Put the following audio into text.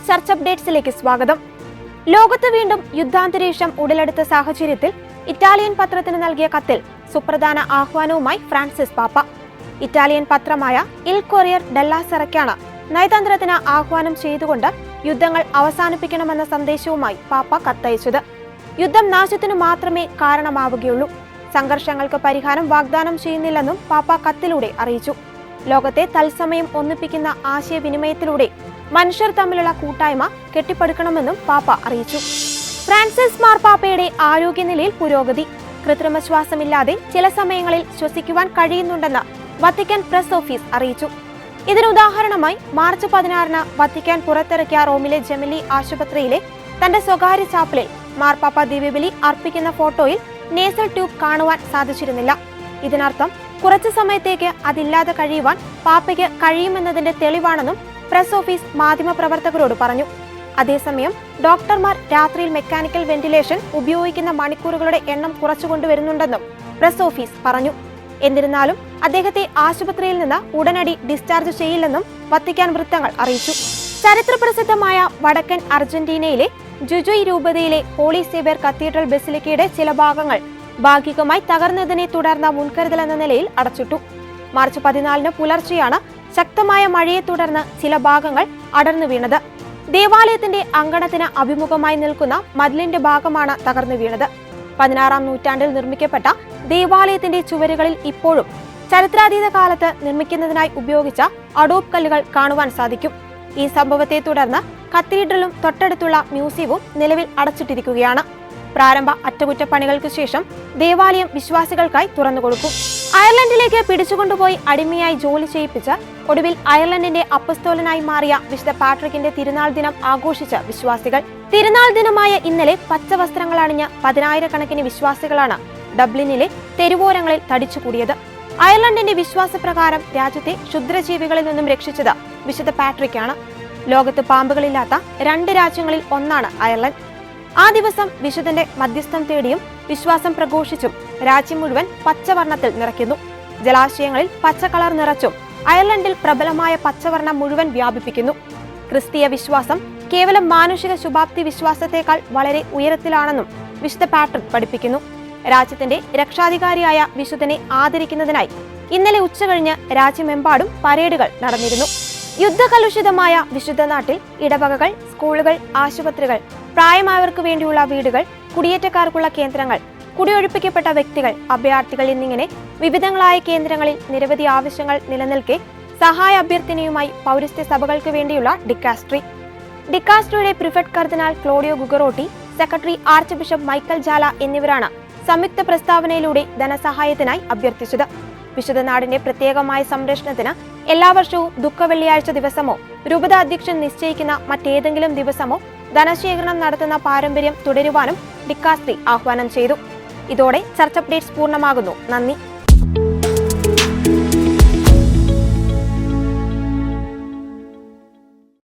ചർച്ച അപ്ഡേറ്റ്സിലേക്ക് സ്വാഗതം. ലോകത്ത് വീണ്ടും യുദ്ധാന്തരീക്ഷം ഉടലെടുത്ത സാഹചര്യത്തിൽ ഇറ്റാലിയൻ പത്രത്തിന് നൽകിയ കത്തിൽ സുപ്രധാന ആഹ്വാനവുമായി ഫ്രാൻസിസ് പാപ്പ. ഇറ്റാലിയൻ പത്രമായ ഇൽ കൊറിയർ ഡെല്ലാ സെറയ്ക്കാണ് നയതന്ത്രത്തിന് ആഹ്വാനം ചെയ്തുകൊണ്ട് യുദ്ധങ്ങൾ അവസാനിപ്പിക്കണമെന്ന സന്ദേശവുമായി പാപ്പ കത്തയച്ചത്. യുദ്ധം നാശത്തിനു മാത്രമേ കാരണമാവുകയുള്ളൂ. സംഘർഷങ്ങൾക്ക് പരിഹാരം വാഗ്ദാനം ചെയ്യുന്നില്ലെന്നും പാപ്പ കത്തിലൂടെ അറിയിച്ചു. ലോകത്തെ തത്സമയം ഒന്നിപ്പിക്കുന്ന ആശയവിനിമയത്തിലൂടെ മനുഷ്യർ തമ്മിലുള്ള കൂട്ടായ്മ കെട്ടിപ്പടുക്കണമെന്നും പാപ്പ അറിയിച്ചു. ഫ്രാൻസിസ് മാർപ്പാപ്പയുടെ ആരോഗ്യനിലയിൽ പുരോഗതി. കൃത്രിമ ശ്വാസമില്ലാതെ ചില സമയങ്ങളിൽ ശ്വസിക്കുവാൻ കഴിയുന്നുണ്ടെന്ന് വത്തിക്കാൻ പ്രസ് ഓഫീസ് അറിയിച്ചു. ഇതിനുദാഹരണമായി മാർച്ച് 16 വത്തിക്കാൻ പുറത്തിറക്കിയ റോമിലെ ജെമിലി ആശുപത്രിയിലെ തന്റെ സ്വകാര്യ ചാപ്പലിൽ മാർപ്പാപ്പ ദിവ്യബലി അർപ്പിക്കുന്ന ഫോട്ടോയിൽ നേസൽ ട്യൂബ് കാണുവാൻ സാധിച്ചിരുന്നില്ല. ഇതിനർത്ഥം കുറച്ചു സമയത്തേക്ക് അതില്ലാതെ കഴിയുവാൻ പാപ്പയ്ക്ക് കഴിയുമെന്നതിന്റെ തെളിവാണെന്നും പ്രസ് ഓഫീസ് മാധ്യമപ്രവർത്തകരോട് പറഞ്ഞു. അതേസമയം ഡോക്ടർമാർ രാത്രിയിൽ മെക്കാനിക്കൽ വെന്റിലേഷൻ ഉപയോഗിക്കുന്ന മണിക്കൂറുകളുടെ എണ്ണം കുറച്ചുകൊണ്ടുവരുന്നുണ്ടെന്നും പ്രസ് ഓഫീസ് പറഞ്ഞു. എന്നിരുന്നാലും അദ്ദേഹത്തെ ആശുപത്രിയിൽ നിന്ന് ഉടനടി ഡിസ്ചാർജ് ചെയ്യില്ലെന്നും വത്തിക്കാൻ വൃത്തങ്ങൾ അറിയിച്ചു. ചരിത്രപ്രസിദ്ധമായ വടക്കൻ അർജന്റീനയിലെ ജുജുയ് രൂപതയിലെ ഹോളി സേവ്യർ കത്തീഡ്രൽ ബസിലിക്കയുടെ ചില ഭാഗങ്ങൾ ഭാഗികമായി തകർന്നതിനെ തുടർന്ന് മുൻകരുതൽ എന്ന നിലയിൽ അടച്ചിട്ടു. മാർച്ച് 14 പുലർച്ചെയാണ് ശക്തമായ മഴയെ തുടർന്ന് ചില ഭാഗങ്ങൾ അടർന്നു വീണത്. ദേവാലയത്തിന്റെ അങ്കണത്തിന് അഭിമുഖമായി നിൽക്കുന്ന മതിലിന്റെ ഭാഗമാണ് തകർന്നു വീണത്. 16-ാം നൂറ്റാണ്ടിൽ നിർമ്മിക്കപ്പെട്ട ദേവാലയത്തിന്റെ ചുവരുകളിൽ ഇപ്പോഴും ചരിത്രാതീത കാലത്ത് നിർമ്മിക്കുന്നതിനായി ഉപയോഗിച്ച അഡോബ് കല്ലുകൾ കാണുവാൻ സാധിക്കും. ഈ സംഭവത്തെ തുടർന്ന് കത്തീഡ്രലും തൊട്ടടുത്തുള്ള മ്യൂസിയവും നിലവിൽ അടച്ചിട്ടിരിക്കുകയാണ്. പ്രാരംഭ അറ്റകുറ്റപ്പണികൾക്ക് ശേഷം ദേവാലയം വിശ്വാസികൾക്കായി തുറന്നുകൊടുക്കും. അയർലൻഡിലേക്ക് പിടിച്ചുകൊണ്ടുപോയി അടിമയായി ജോലി ചെയ്യിപ്പിച്ച് ഒടുവിൽ അയർലൻഡിന്റെ അപ്പസ്തോലനായി മാറിയ വിശുദ്ധ പാട്രിക്കിന്റെ തിരുനാൾ ദിനം ആഘോഷിച്ച വിശ്വാസികൾ. തിരുനാൾ ദിനമായ ഇന്നലെ പച്ചവസ്ത്രങ്ങൾ അണിഞ്ഞ 10,000-കണക്കിന് വിശ്വാസികളാണ് ഡബ്ലിനിലെ തെരുവോരങ്ങളിൽ തടിച്ചുകൂടിയത്. അയർലൻഡിന്റെ വിശ്വാസപ്രകാരം രാജ്യത്തെ ക്ഷുദ്രജീവികളിൽ നിന്നും രക്ഷിച്ചത് വിശുദ്ധ പാട്രിക്കാണ്. ലോകത്ത് പാമ്പുകളില്ലാത്ത 2 രാജ്യങ്ങളിൽ ഒന്നാണ് അയർലൻഡ്. ആ ദിവസം വിശുദ്ധന്റെ മധ്യസ്ഥം തേടിയും വിശ്വാസം പ്രഘോഷിച്ചും രാജ്യം മുഴുവൻ പച്ചവർണ്ണത്തിൽ നിറയ്ക്കുന്നു. ജലാശയങ്ങളിൽ പച്ച കളർ നിറച്ചും അയർലൻഡിൽ പ്രബലമായ പച്ചവർണ്ണം മുഴുവൻ വ്യാപിപ്പിക്കുന്നു. ക്രിസ്തീയ വിശ്വാസം കേവലം മാനുഷിക ശുഭാപ്തി വിശ്വാസത്തെക്കാൾ വളരെ ഉയരത്തിലാണെന്നും വിശുദ്ധ പാട്രിക് പഠിപ്പിക്കുന്നു. രാജ്യത്തിന്റെ രക്ഷാധികാരിയായ വിശുദ്ധനെ ആദരിക്കുന്നതിനായി ഇന്നലെ ഉച്ചകഴിഞ്ഞ് രാജ്യമെമ്പാടും പരേഡുകൾ നടന്നിരുന്നു. യുദ്ധകലുഷിതമായ വിശുദ്ധ നാട്ടിൽ ഇടവകകൾ, സ്കൂളുകൾ, ആശുപത്രികൾ, പ്രായമായവർക്ക് വേണ്ടിയുള്ള വീടുകൾ, കുടിയേറ്റക്കാർക്കുള്ള കേന്ദ്രങ്ങൾ, കുടിയൊഴിപ്പിക്കപ്പെട്ട വ്യക്തികൾ, അഭയാർത്ഥികൾ എന്നിങ്ങനെ വിവിധങ്ങളായ കേന്ദ്രങ്ങളിൽ നിരവധി ആവശ്യങ്ങൾ നിലനിൽക്കെ സഹായ അഭ്യർത്ഥനയുമായി പൗരസ്ത്യ സഭകൾക്ക് വേണ്ടിയുള്ള ഡിക്കാസ്ട്രിയുടെ പ്രിഫെക്ട് കർദിനാൾ Claudio Gugerotti, secretary archbishop Michael Jalakh എന്നിവരാണ് സംയുക്ത പ്രസ്താവനയിലൂടെ ധനസഹായത്തിനായി അഭ്യർത്ഥിച്ചത്. വിശുദ്ധ നാടിന്റെ പ്രത്യേകമായ സംരക്ഷണത്തിന് എല്ലാ വർഷവും ദുഃഖവെള്ളിയാഴ്ച ദിവസമോ രൂപത അധ്യക്ഷൻ നിശ്ചയിക്കുന്ന മറ്റേതെങ്കിലും ദിവസമോ ധനശേഖരണം നടത്തുന്ന പാരമ്പര്യം തുടരുവാനും ഡിക്കാസ്ട്രി ആഹ്വാനം ചെയ്തു. ഇതോടെ ചർച്ച അപ്ഡേറ്റ്സ് പൂർണ്ണമാകുന്നു. നന്ദി.